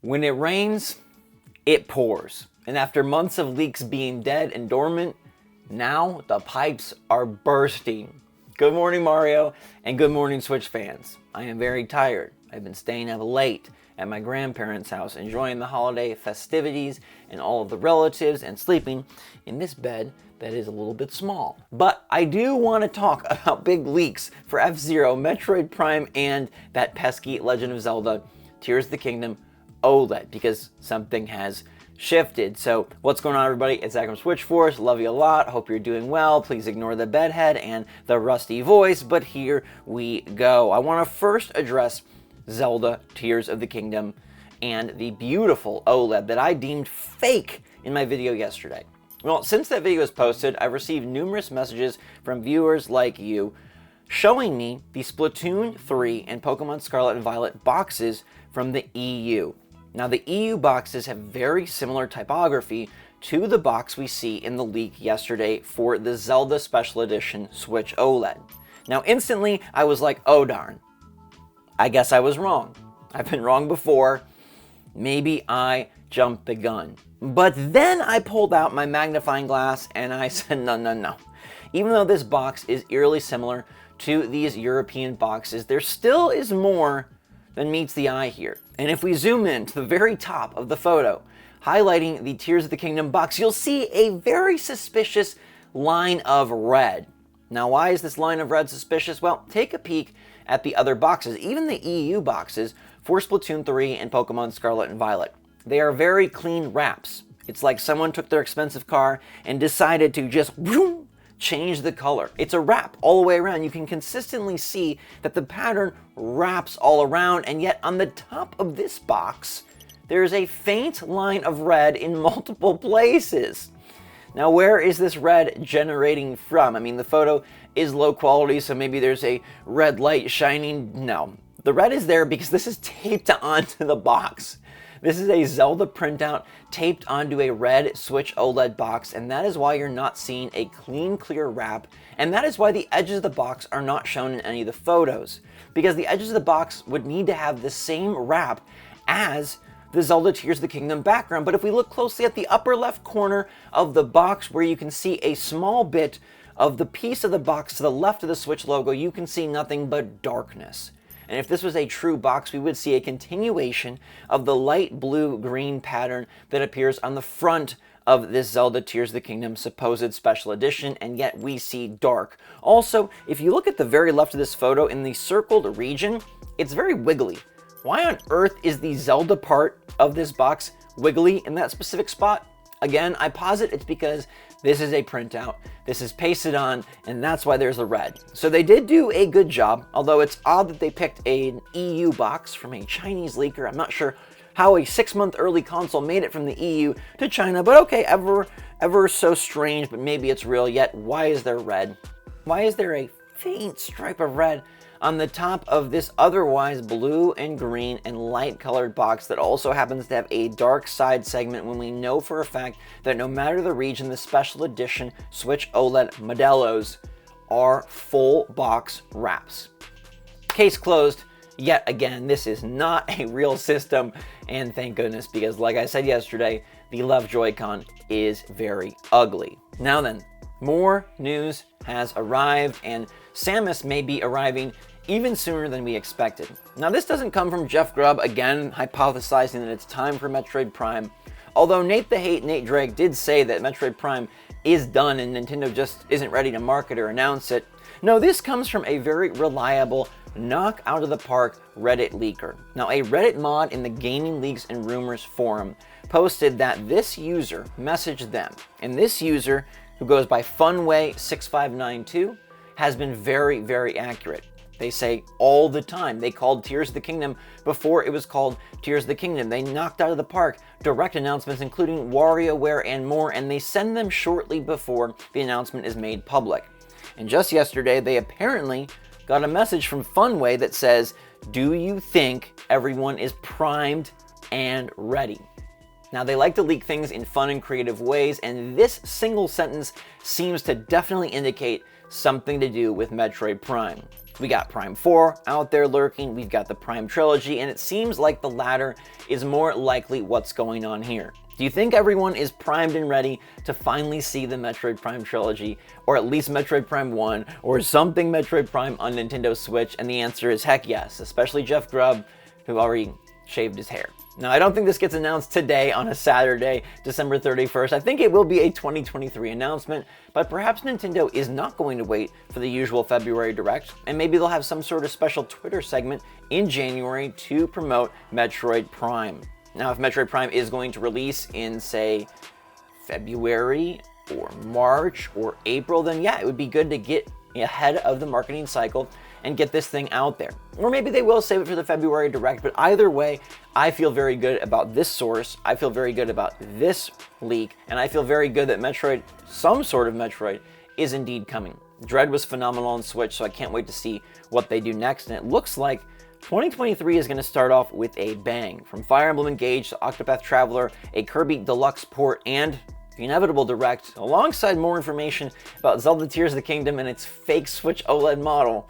When it rains, it pours. And after months of leaks being dead and dormant, now the pipes are bursting. Good morning, Mario, and good morning, Switch fans. I am very tired. I've been staying up late at my grandparents' house, enjoying the holiday festivities and all of the relatives, and sleeping in this bed that is a little bit small. But I do want to talk about big leaks for FZero, Metroid Prime, and that pesky Legend of Zelda Tears of the Kingdom OLED, because something has shifted. So what's going on, everybody? It's Zach from SwitchForce. Love you a lot. Hope you're doing well. Please ignore the bedhead and the rusty voice, but here we go. I want to first address Zelda Tears of the Kingdom and the beautiful OLED that I deemed fake in my video yesterday. Well, since that video was posted, I've received numerous messages from viewers like you showing me the Splatoon 3 and Pokemon Scarlet and Violet boxes from the EU. Now, the EU boxes have very similar typography to the box we see in the leak yesterday for the Zelda Special Edition Switch OLED. Now, instantly, I was like, oh darn, I guess I was wrong. I've been wrong before. Maybe I jumped the gun. But then I pulled out my magnifying glass and I said, no. Even though this box is eerily similar to these European boxes, there still is more than meets the eye here. And if we zoom in to the very top of the photo, highlighting the Tears of the Kingdom box, you'll see a very suspicious line of red. Now, why is this line of red suspicious? Well, take a peek at the other boxes, even the EU boxes for Splatoon 3 and Pokemon Scarlet and Violet. They are very clean wraps. It's like someone took their expensive car and decided to just change the color. It's a wrap all the way around. You can consistently see that the pattern wraps all around, and yet on the top of this box, there's a faint line of red in multiple places. Now, where is this red generating from? I mean, the photo is low quality, so maybe there's a red light shining. No, the red is there because this is taped onto the box. This is a Zelda printout taped onto a red Switch OLED box, and that is why you're not seeing a clean, clear wrap, and that is why the edges of the box are not shown in any of the photos, because the edges of the box would need to have the same wrap as the Zelda Tears of the Kingdom background. But if we look closely at the upper left corner of the box, where you can see a small bit of the piece of the box to the left of the Switch logo, you can see nothing but darkness. And if this was a true box, we would see a continuation of the light blue-green pattern that appears on the front of this Zelda Tears of the Kingdom supposed special edition, and yet we see dark. Also, if you look at the very left of this photo in the circled region, it's very wiggly. Why on earth is the Zelda part of this box wiggly in that specific spot? Again, I posit it's because this is a printout, this is pasted on, and that's why there's a red. So they did do a good job, although it's odd that they picked an EU box from a Chinese leaker. I'm not sure how a 6-month early console made it from the EU to China, but okay, ever so strange, but maybe it's real. Yet, why is there red? Why is there a faint stripe of red on the top of this otherwise blue and green and light colored box that also happens to have a dark side segment, when we know for a fact that no matter the region, the special edition Switch OLED modelos are full box wraps? Case closed. Yet again, this is not a real system, and thank goodness, because like I said yesterday, the left Joy-Con is very ugly. Now then, more news has arrived, and Samus may be arriving even sooner than we expected. Now, this doesn't come from Jeff Grubb, again hypothesizing that it's time for Metroid Prime, although Nate the Hate, Nate Drake, did say that Metroid Prime is done and Nintendo just isn't ready to market or announce it. No, this comes from a very reliable, knock out of the park Reddit leaker. Now, a Reddit mod in the Gaming Leaks and Rumors forum posted that this user messaged them, and this user, who goes by Funway6592, has been very, very accurate. They say all the time. They called Tears of the Kingdom before it was called Tears of the Kingdom. They knocked out of the park direct announcements, including WarioWare and more, and they send them shortly before the announcement is made public. And just yesterday, they apparently got a message from Funway that says, "Do you think everyone is primed and ready?" Now, they like to leak things in fun and creative ways, and this single sentence seems to definitely indicate something to do with Metroid Prime. We got Prime 4 out there lurking, we've got the Prime Trilogy, and it seems like the latter is more likely what's going on here. Do you think everyone is primed and ready to finally see the Metroid Prime Trilogy, or at least Metroid Prime 1, or something Metroid Prime on Nintendo Switch? And the answer is heck yes, especially Jeff Grubb, who already shaved his hair. Now, I don't think this gets announced today on a Saturday, December 31st. I think it will be a 2023 announcement, but perhaps Nintendo is not going to wait for the usual February Direct, and maybe they'll have some sort of special Twitter segment in January to promote Metroid Prime. Now, if Metroid Prime is going to release in, say, February or March or April, then yeah, it would be good to get ahead of the marketing cycle and get this thing out there. Or maybe they will save it for the February Direct, but either way, I feel very good about this source, I feel very good about this leak, and I feel very good that Metroid, some sort of Metroid, is indeed coming. Dread was phenomenal on Switch, so I can't wait to see what they do next, and it looks like 2023 is going to start off with a bang. From Fire Emblem Engage to Octopath Traveler, a Kirby Deluxe port, and the inevitable Direct, alongside more information about Zelda Tears of the Kingdom and its fake Switch OLED model.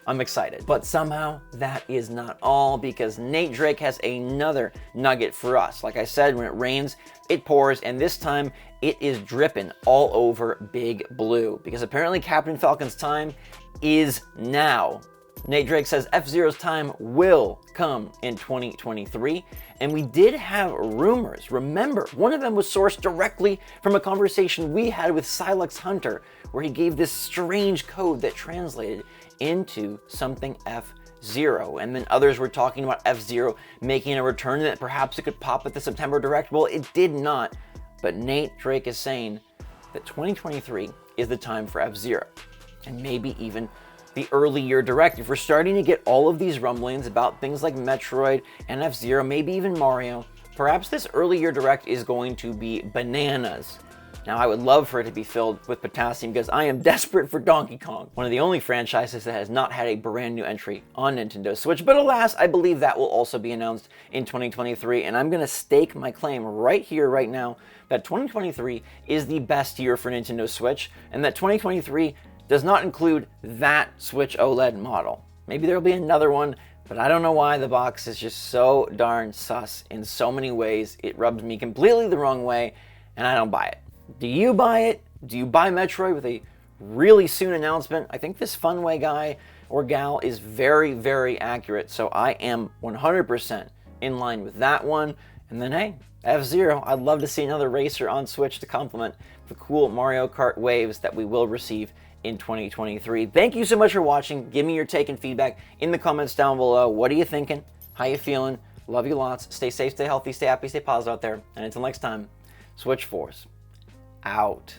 I'm excited. But somehow that is not all, because Nate Drake has another nugget for us. Like I said, when it rains, it pours, and this time it is dripping all over Big Blue, because apparently Captain Falcon's time is now. Nate Drake says FZero's time will come in 2023, and we did have rumors. Remember, one of them was sourced directly from a conversation we had with Silex Hunter, where he gave this strange code that translated into something FZero, and then others were talking about FZero making a return, that perhaps it could pop at the September Direct. Well, it did not, but Nate Drake is saying that 2023 is the time for FZero, and maybe even the early year Direct. If we're starting to get all of these rumblings about things like Metroid and FZero, maybe even Mario, perhaps this early year Direct is going to be bananas. Now, I would love for it to be filled with potassium, because I am desperate for Donkey Kong, one of the only franchises that has not had a brand new entry on Nintendo Switch. But alas, I believe that will also be announced in 2023, and I'm going to stake my claim right here, right now, that 2023 is the best year for Nintendo Switch, and that 2023 does not include that Switch OLED model. Maybe there'll be another one, but I don't know why the box is just so darn sus in so many ways. It rubs me completely the wrong way, and I don't buy it. Do you buy it? Do you buy Metroid with a really soon announcement? I think this Funway guy or gal is very, very accurate, so I am 100% in line with that one. And then, hey, FZero, I'd love to see another racer on Switch to complement the cool Mario Kart waves that we will receive in 2023. Thank you so much for watching. Give me your take and feedback in the comments down below. What are you thinking? How you feeling? Love you lots. Stay safe, stay healthy, stay happy, stay positive out there. And until next time, SwitchForce out.